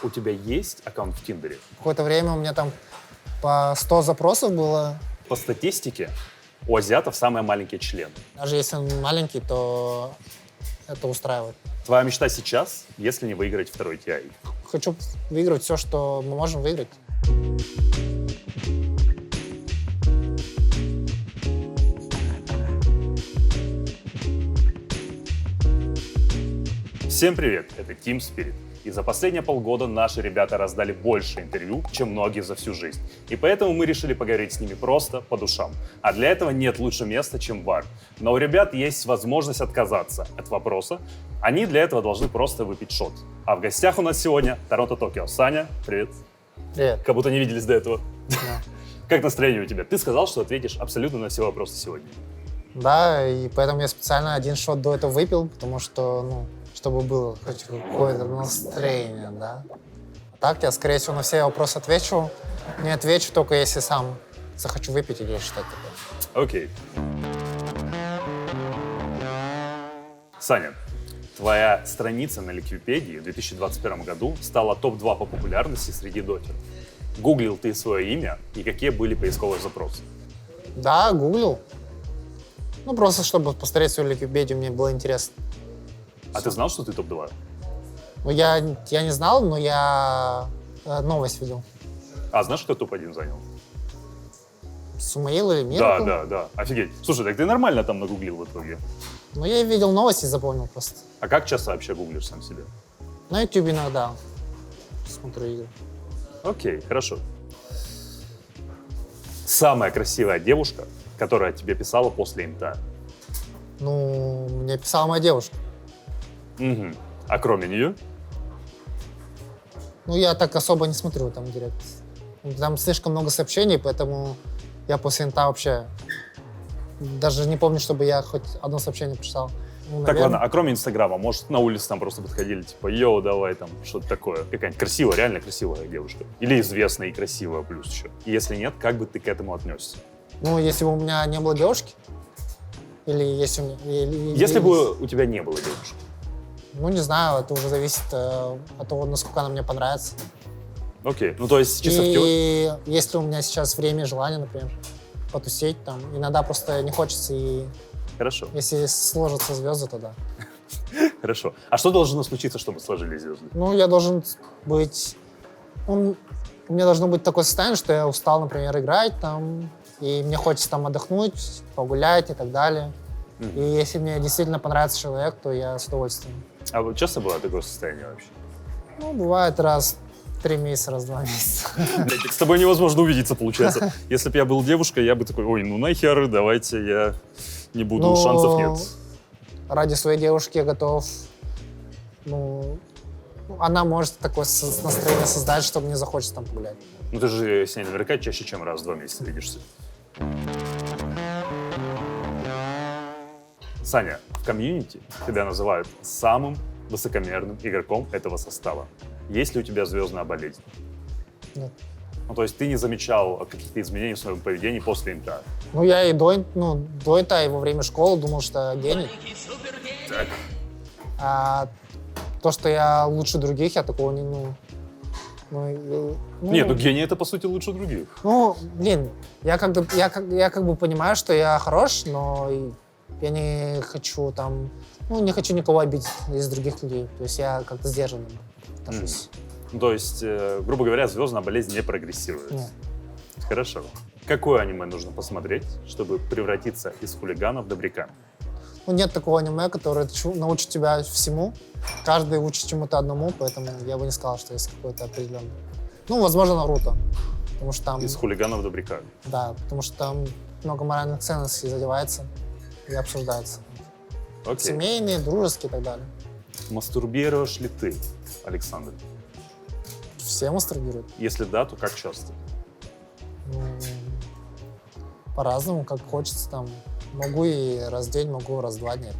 У тебя есть аккаунт в Тиндере? Какое-то время у меня там по 100 запросов было. По статистике, у азиатов самый маленький член. Даже если он маленький, то это устраивает. Твоя мечта сейчас, если не выиграть второй TI? Хочу выиграть все, что мы можем выиграть. Всем привет, это Team Spirit. И за последние полгода наши ребята раздали больше интервью, чем многие за всю жизнь. И поэтому мы решили поговорить с ними просто по душам. А для этого нет лучше места, чем бар. Но у ребят есть возможность отказаться от вопроса. Они для этого должны просто выпить шот. А в гостях у нас сегодня Торонто-Токио. Саня, привет. Привет. Как будто не виделись до этого. Да. Как настроение у тебя? Ты сказал, что ответишь абсолютно на все вопросы сегодня. Да, и поэтому я специально один шот до этого выпил, потому что, чтобы было хоть какое-то настроение, да. А так я, скорее всего, на все вопросы отвечу. Не отвечу только если сам захочу выпить или что-то такое. Окей. Саня, твоя страница на Ликвипедии в 2021 году стала топ-2 по популярности среди дотеров. Гуглил ты свое имя и какие были поисковые запросы? Да, гуглил. Просто чтобы посмотреть свою Википедию, мне было интересно. А ты знал, что ты топ-2? Я не знал, но я новость видел. А знаешь, кто топ-1 занял? Сумаил или Миракл? Да. Офигеть. Слушай, так ты нормально там нагуглил в итоге. Я видел новости и запомнил просто. А как часто вообще гуглишь сам себя? На YouTube иногда смотрю игры. Окей, хорошо. Самая красивая девушка, которая тебе писала после МТА? Мне писала моя девушка. Угу. А кроме нее? Я так особо не смотрю там директ. Там слишком много сообщений, поэтому я после инта вообще даже не помню, чтобы я хоть одно сообщение прочитал. Так, ладно, а кроме Инстаграма, может, на улице там просто подходили, типа, йоу, давай, там, что-то такое. Какая-нибудь красивая, реально красивая девушка. Или известная и красивая плюс еще. И если нет, как бы ты к этому отнесся? Если бы у меня не было девушки, или если у меня... Если бы у тебя не было девушки? Не знаю, это уже зависит от того, насколько она мне понравится. Окей, то есть чисто в теории... И если у меня сейчас время и желание, например, потусить, там, иногда просто не хочется, и Хорошо. если сложатся звезды, то да. Хорошо. А что должно случиться, чтобы сложились звезды? Я должен быть... У меня должно быть такое состояние, что я устал, например, играть там, и мне хочется там отдохнуть, погулять и так далее. И если мне действительно понравится человек, то я с удовольствием. А вот часто было такое состояние вообще? Бывает раз в 3 месяца, раз в 2 месяца. Блядь, с тобой невозможно увидеться, получается. Если бы я был девушкой, я бы такой, ой, нахер, давайте я не буду, шансов нет. Ради своей девушки я готов. Она может такое настроение создать, что мне захочется там погулять. Ты же с ней наверняка чаще, чем раз в 2 месяца видишься. Саня, в комьюнити тебя называют самым высокомерным игроком этого состава. Есть ли у тебя звездная болезнь? Нет. То есть ты не замечал каких-то изменений в своем поведении после инта? Я и до инта, и во время школы думал, что гений. Так. А то, что я лучше других, я такого не... Нет, гений — это, по сути, лучше других. Я как бы понимаю, что я хорош, но я не хочу там... не хочу никого обидеть из других людей. То есть я как-то сдержанно отношусь. То есть, грубо говоря, звездная болезнь не прогрессирует. Нет. Хорошо. Какое аниме нужно посмотреть, чтобы превратиться из хулигана в добряка? Нет такого аниме, которое научит тебя всему. Каждый учит чему-то одному, поэтому я бы не сказал, что есть какой-то определенный. Возможно, Наруто. Потому что там... Из хулигана в добряка. Да, потому что там много моральных ценностей задевается и обсуждается. Окей. Семейные, дружеские и так далее. Мастурбируешь ли ты, Александр? Все мастурбируют. Если да, то как часто? По-разному, как хочется там. Могу и раз в день, могу раз в 2 дня.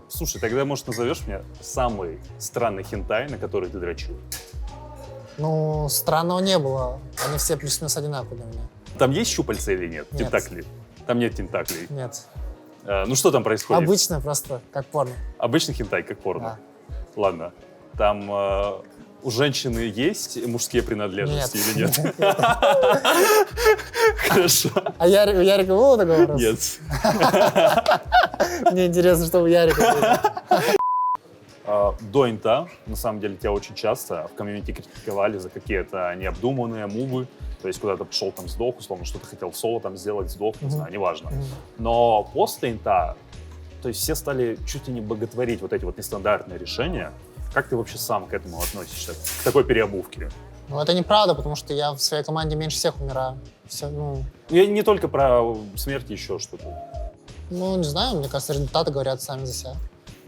Слушай, тогда, может, назовешь мне самый странный хентай, на который ты дрочил? Странного не было. Они все плюс-минус одинаковые для меня. Там есть щупальца или нет? Нет. Тентакли? Там нет тентаклей. Нет. Что там происходит? Обычно просто, как порно. Обычный хентай, как порно. Да. Ладно. Там У женщины есть мужские принадлежности или нет? Хорошо. А у Ярика был такой вопрос? Нет. Мне интересно, что у Ярика было. До инта, на самом деле, тебя очень часто в комьюнити критиковали за какие-то необдуманные мувы. То есть куда-то пошел, там, сдох, условно, что-то хотел в соло там сделать, сдох, не знаю, неважно. Но после инта, то есть все стали чуть ли не боготворить вот эти вот нестандартные решения. Как ты вообще сам к этому относишься, к такой переобувке? Ну, это неправда, потому что я в своей команде меньше всех умираю. Все, Я не только про смерть, еще что-то. не знаю, мне кажется, результаты говорят сами за себя.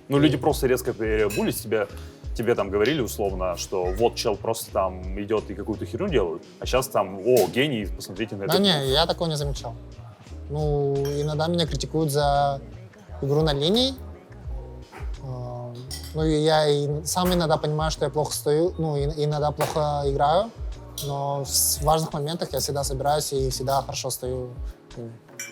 Ну, люди просто резко переобулись, тебе там говорили условно, что вот чел просто там идет и какую-то херню делает, а сейчас там, гений, посмотрите на это. Да не, я такого не замечал. Иногда меня критикуют за игру на линии. И я и сам иногда понимаю, что я плохо стою, иногда плохо играю, но в важных моментах я всегда собираюсь и всегда хорошо стою.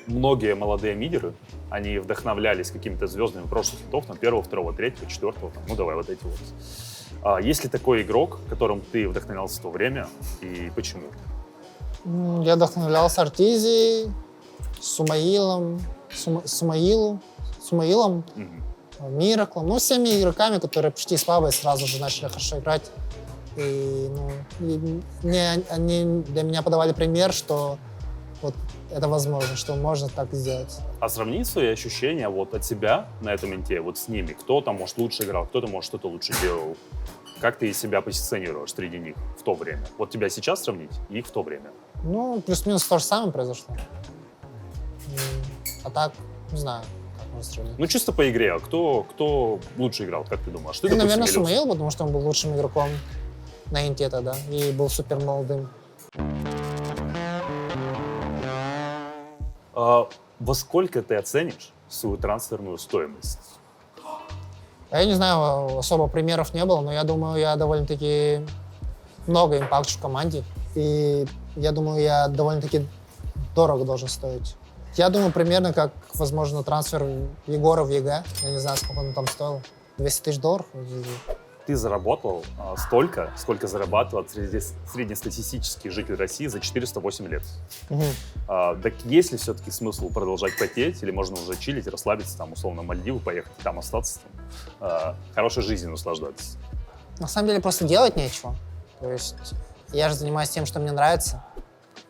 Многие молодые мидеры, они вдохновлялись какими-то звездами прошлых хитов, там, 1, 2, 3, 4, давай вот эти вот. Есть ли такой игрок, которым ты вдохновлялся в то время, и почему? Я вдохновлялся Артизи, Сумаилом, Мираклом, всеми игроками, которые почти слабые, сразу же начали хорошо играть. И они для меня подавали пример, что вот это возможно, что можно так сделать. А сравни свои ощущения вот от себя на этом инте, вот с ними. Кто-то, может, лучше играл, кто-то, может, что-то лучше делал. Как ты себя позиционируешь среди них в то время? Вот тебя сейчас сравнить и их в то время? Плюс-минус то же самое произошло. А так, не знаю, как можно сравнить. Чисто по игре. А кто лучше играл, как ты думаешь? Ты, допустим, наверное, или Сумаил, потому что он был лучшим игроком на инте тогда и был супер молодым. Во сколько ты оценишь свою трансферную стоимость? Я не знаю, особо примеров не было, но я думаю, я довольно-таки много импакчу в команде. И я думаю, я довольно-таки дорого должен стоить. Я думаю, примерно как, возможно, трансфер Егора в ЕГЭ. Я не знаю, сколько он там стоил. $200 000. Ты заработал столько, сколько зарабатывал среднестатистический житель России за 408 лет. Так есть ли все-таки смысл продолжать потеть, или можно уже чилить, расслабиться, там, условно, в Мальдивы поехать, там остаться, хорошей жизнью наслаждаться? На самом деле просто делать нечего. То есть я же занимаюсь тем, что мне нравится.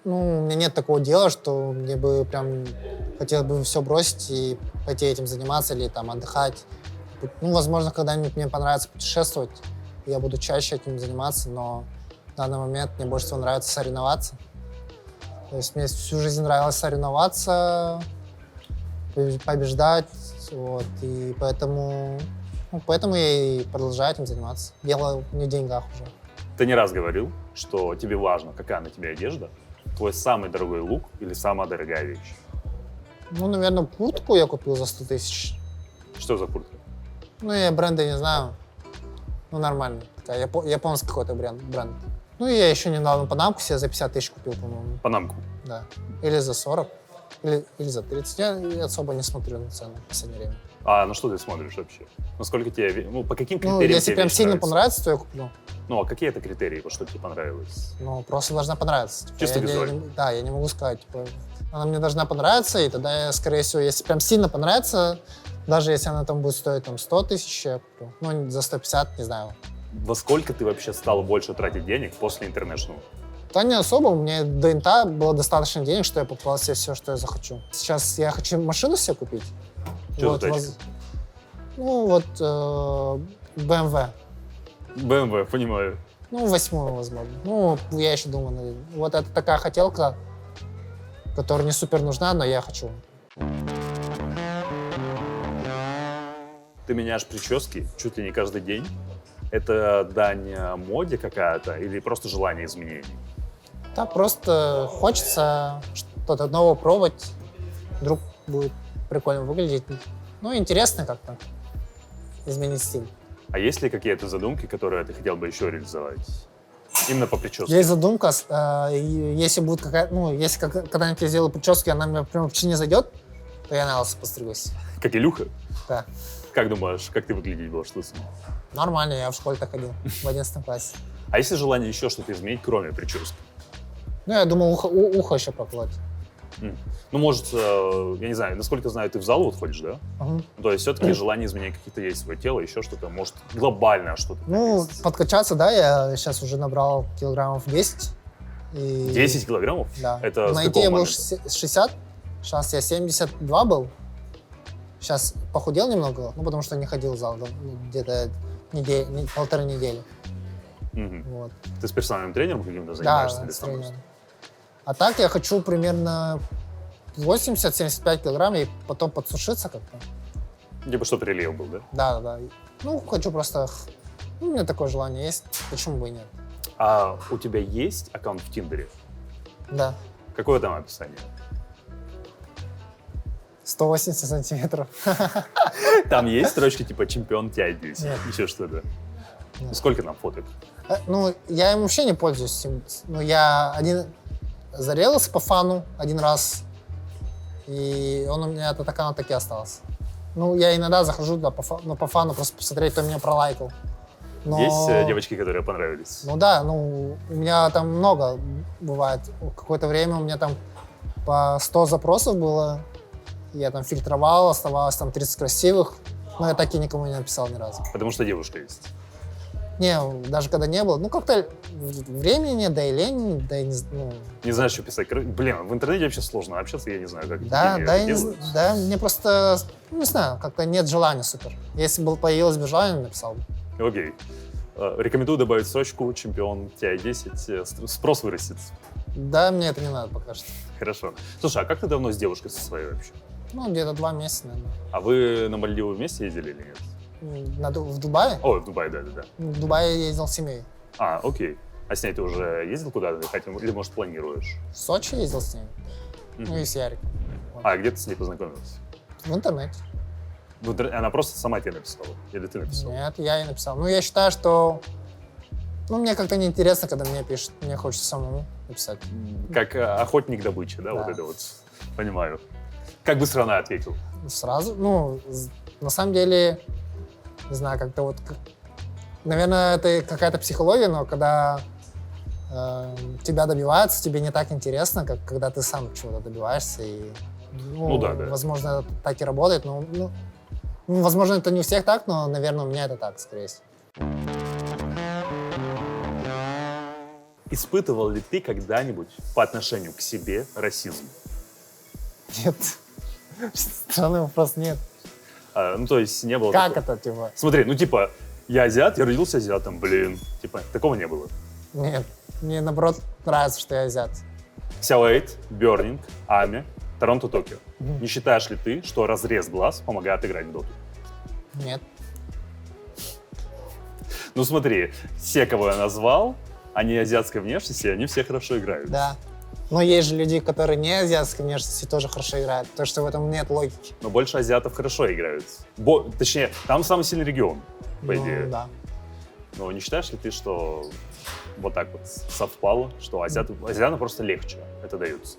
У меня нет такого дела, что мне бы прям хотелось бы все бросить и пойти этим заниматься или там отдыхать. Возможно, когда-нибудь мне понравится путешествовать, я буду чаще этим заниматься, но в данный момент мне больше всего нравится соревноваться. То есть мне всю жизнь нравилось соревноваться, побеждать, и поэтому я и продолжаю этим заниматься. Дело не в деньгах уже. Ты не раз говорил, что тебе важно, какая на тебе одежда, твой самый дорогой лук или самая дорогая вещь? Наверное, куртку я купил за 100 000. Что за куртка? Я бренда не знаю. Нормально. Такая, японский какой-то бренд. И я еще недавно панамку себе за 50 000 купил, по-моему. Панамку? Да. Или за 40, или за 30. Я особо не смотрю на цены в последнее время. А на что ты смотришь вообще? Насколько тебе, по каким критериям если тебе прям сильно нравится? понравится, то я куплю. А какие это критерии, что тебе понравилось? Просто должна понравиться. Чисто визуально? Да, я не могу сказать. Она мне должна понравиться, и тогда я, скорее всего, если прям сильно понравится, даже если она там будет стоить 100 000, я куплю. За 150, не знаю. Во сколько ты вообще стал больше тратить денег после International? Да не особо. У меня до инта было достаточно денег, что я покупал себе все, что я захочу. Сейчас я хочу машину себе купить. Что за тачка? BMW. BMW, понимаю. 8-ю, возможно. Я еще думаю, вот это такая хотелка, которая не супер нужна, но я хочу. Ты меняешь прически чуть ли не каждый день. Это дань моде какая-то или просто желание изменений? Да, просто хочется что-то новое пробовать. Вдруг будет прикольно выглядеть. Интересно как-то изменить стиль. А есть ли какие-то задумки, которые ты хотел бы еще реализовать? Именно по прическе? Есть задумка, если будет если когда-нибудь я сделаю прическу, она мне прям вообще не зайдет, то я на лысо постригусь. Как Илюха? Да. Как думаешь, как ты выглядеть будешь лысым? Нормально, я в школе так ходил, в 11 классе. А есть ли желание еще что-то изменить, кроме прически? Ну, я думал, ухо еще проколоть. Ну, может, я не знаю, насколько знаю, ты в зал вот ходишь, да? Мгм. То есть все-таки желание изменять какие-то есть свое тело, еще что-то, может, глобальное что-то. Ну, есть. подкачаться, да, я сейчас уже набрал килограммов 10. И... 10 килограммов? Да. Это с На какого IT я был момента? 60, сейчас я 72 был. Сейчас похудел немного, ну, потому что не ходил в зал где-то полторы недели. Мгм. Вот. Ты с персональным тренером каким-то Да, занимаешься? или с сам тренером. А так я хочу примерно 80-75 килограмм и потом подсушиться как-то. просто? Типа, что прилив был, да? Да. Ну, хочу просто... Ну, у меня такое желание есть, почему бы и нет. А у тебя есть аккаунт в Тиндере? Да. Какое там описание? 180 сантиметров. Там есть строчки типа чемпион TI10, Нет. еще что-то? Нет. Сколько там фоток? Ну, я им вообще не пользуюсь. Ну, я зарелся по фану один раз, и он у меня этот аккаунт так и остался. Ну, я иногда захожу туда по фану, просто посмотреть, кто меня пролайкал. Но... Есть девочки, которые понравились? Ну да, ну, у меня там много бывает. Какое-то время у меня там по 100 запросов было. Я там фильтровал, оставалось там 30 красивых. Но я так и никому не написал ни разу. Потому что девушка есть. Не, даже когда не было. Ну, как-то времени нет, да и лень, да и не... Ну, Не знаешь, что писать. Блин, в интернете вообще сложно общаться, я не знаю, как да, какие да, это делают. да, мне просто, ну, не знаю, как-то нет желания супер. Если бы появилось бы желание, написал бы. Окей. Рекомендую добавить строчку чемпион TI10. Спрос вырастет. Да, мне это не надо пока что. Хорошо. Слушай, а как ты давно с девушкой со своей вообще? Ну, где-то 2 месяца, наверное. А вы на Мальдивы вместе ездили или нет? В Дубае? О, в Дубай, да. В Дубае я ездил с семьей. А, окей. А с ней ты уже ездил куда-то? Или, может, планируешь? В Сочи ездил с ней. Ну, и с Яриком. А где ты с ней познакомился? В интернете. Она просто сама тебе написала? Или ты написал? Нет, я ей написал. Ну, я считаю, что... Ну, мне как-то неинтересно, когда мне пишут. Мне хочется самому написать. Как охотник добычи, да? Да. Вот это вот. Понимаю. Как быстро она ответила? Сразу, ну, на самом деле, не знаю, как-то вот... Наверное, это какая-то психология, но когда тебя добиваются, тебе не так интересно, как когда ты сам чего-то добиваешься. И, Ну да. возможно, это так и работает. Но, возможно, это не у всех так, но, наверное, у меня это так, скорее всего. Испытывал ли ты когда-нибудь по отношению к себе расизм? Нет. Странный вопрос, нет. Ну, то есть не было Как такого? это, типа? Смотри, ну, типа, я азиат, я родился азиатом, блин. Типа, такого не было. Нет. Мне, наоборот, нравится, что я азиат. Сяо-8, Burning, Ами, Торонто, Токио. Не считаешь ли ты, что разрез глаз помогает играть в доту? Нет. Ну, смотри, все, кого я назвал, они азиатской внешности, они все хорошо играют. Да. Но есть же люди, которые не азиатской внешности, тоже хорошо играют. То, что в этом нет логики. Но больше азиатов хорошо играют. Точнее, там самый сильный регион, по идее. Да. Но не считаешь ли ты, что вот так вот совпало, что азиатам просто легче это дается?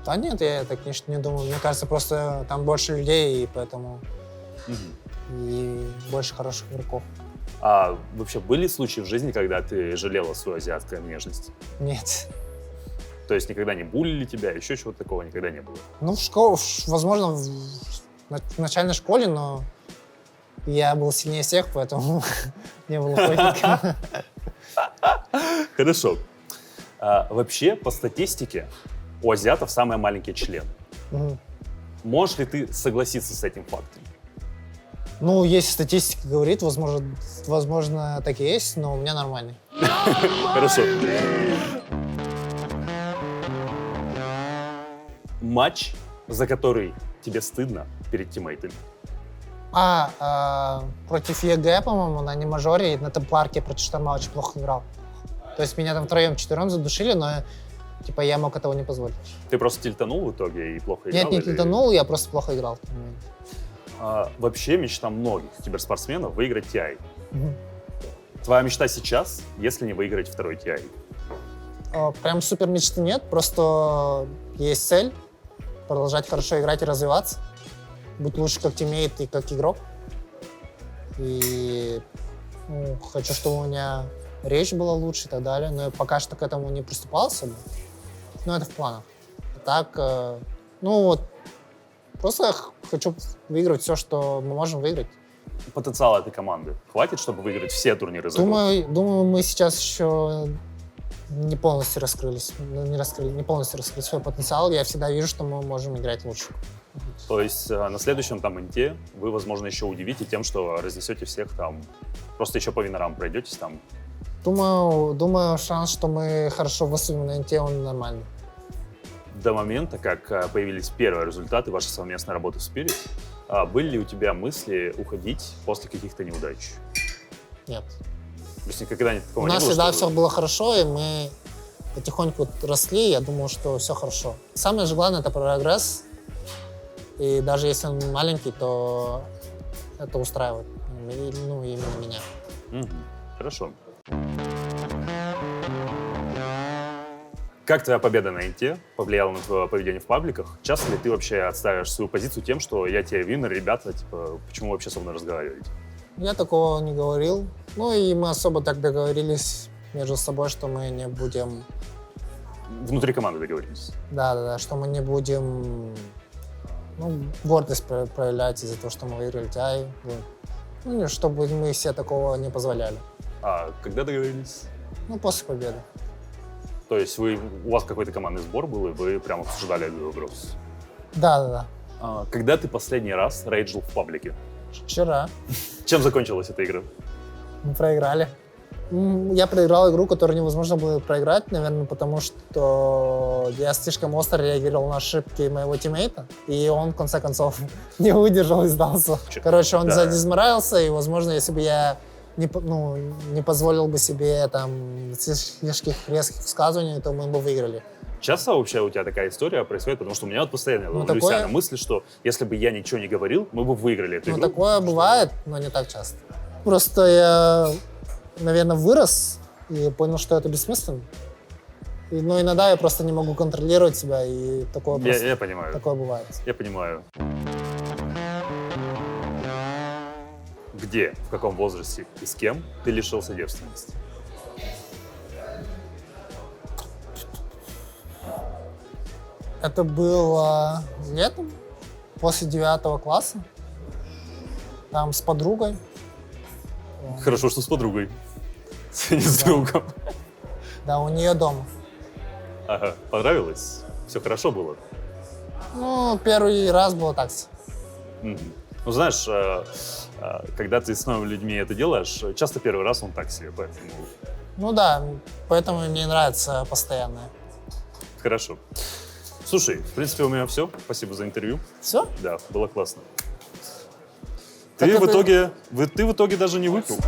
Да нет, я так не думаю. Мне кажется, просто там больше людей, и поэтому и больше хороших игроков. А вообще были случаи в жизни, когда ты жалела свою азиатскую внешность? Нет. То есть никогда не булили тебя, еще чего-то такого никогда не было? Ну, возможно, в начальной школе, но я был сильнее всех, поэтому не было пофиг. Хорошо. Вообще, по статистике, у азиатов самый маленький член. Можешь ли ты согласиться с этим фактом? Ну, если статистика говорит, возможно, так и есть, но у меня нормальный. Хорошо. Матч, за который тебе стыдно перед тиммейтами. Против ЕГЭ, по-моему, на немажоре, на темпларке против Шторма очень плохо играл. То есть меня там втроем-четвером задушили, но типа я мог этого не позволить. Ты просто тильтанул в итоге и плохо играл? Нет, не или- тильтанул, я просто плохо играл. в тот момент. Вообще мечта многих киберспортсменов выиграть TI. Мгм. Твоя мечта сейчас, если не выиграть второй TI? Прям супер мечты нет, просто есть цель продолжать хорошо играть и развиваться, быть лучше как тиммейт и как игрок. И хочу, чтобы у меня речь была лучше и так далее, но я пока что к этому не приступал особо. Но это в планах. А так, ну вот, просто я хочу выиграть все, что мы можем выиграть. Потенциал этой команды хватит, чтобы выиграть все турниры за год? Думаю, мы сейчас еще не полностью раскрылись, не полностью раскрыли свой потенциал. Я всегда вижу, что мы можем играть лучше. То есть на следующем там инте вы, возможно, еще удивите тем, что разнесете всех там, просто еще по винорам пройдетесь там. Думаю, шанс, что мы хорошо выступим на инте, он нормальный. До момента, как появились первые результаты вашей совместной работы в Spirit, были ли у тебя мысли уходить после каких-то неудач? Нет. То есть никогда такого У не нас было, всегда что все было хорошо, и мы потихоньку росли, я думал, что все хорошо. Самое же главное — это прогресс. И даже если он маленький, то это устраивает. Ну, именно меня. Мгм. Хорошо. Как твоя победа на инте повлияла на твое поведение в пабликах? Часто ли ты вообще отстаиваешь свою позицию тем, что я тебе винер, ребята, типа, почему вообще со мной разговариваете? Я такого не говорил. Ну и мы особо так договорились между собой, что мы не будем... Внутри команды договорились. Да, что мы не будем гордость проявлять из-за того, что мы выиграли TI. Вот. Ну, чтобы мы все такого не позволяли. А когда договорились? Ну, после победы. То есть у вас какой-то командный сбор был, и вы прямо обсуждали этот вопрос? Да. Когда ты последний раз рейджил в паблике? Вчера Чем закончилась эта игра? мы проиграли. Я проиграл игру, которую невозможно было проиграть, наверное, потому что я слишком остро реагировал на ошибки моего тиммейта, и он, в конце концов, не выдержал и сдался. Короче, он задизморалился, и, возможно, если бы я не позволил бы себе там слишком резких высказываний, то мы бы выиграли. Часто вообще у тебя такая история происходит? Потому что у меня вот постоянно ловлюсь на мысли, что если бы я ничего не говорил, мы бы выиграли эту игру. Такое бывает, но не так часто. Просто я, наверное, вырос и понял, что это бессмысленно. Но иногда я просто не могу контролировать себя, и такое просто... Я понимаю. Такое бывает. Я понимаю. Где, в каком возрасте и с кем ты лишился девственности? Это было летом, после 9 класса. Там с подругой. Хорошо, что с подругой. Не с другом. Да, у нее дома. Ага. Понравилось? Все хорошо было? Ну, первый раз было так. Ну, знаешь, когда ты с новыми людьми это делаешь, часто первый раз он так себе, поэтому... Ну да, поэтому мне нравится постоянное. Хорошо. Слушай, в принципе, у меня все. Спасибо за интервью. Все? Да, было классно. Так Ты в итоге даже не выпил.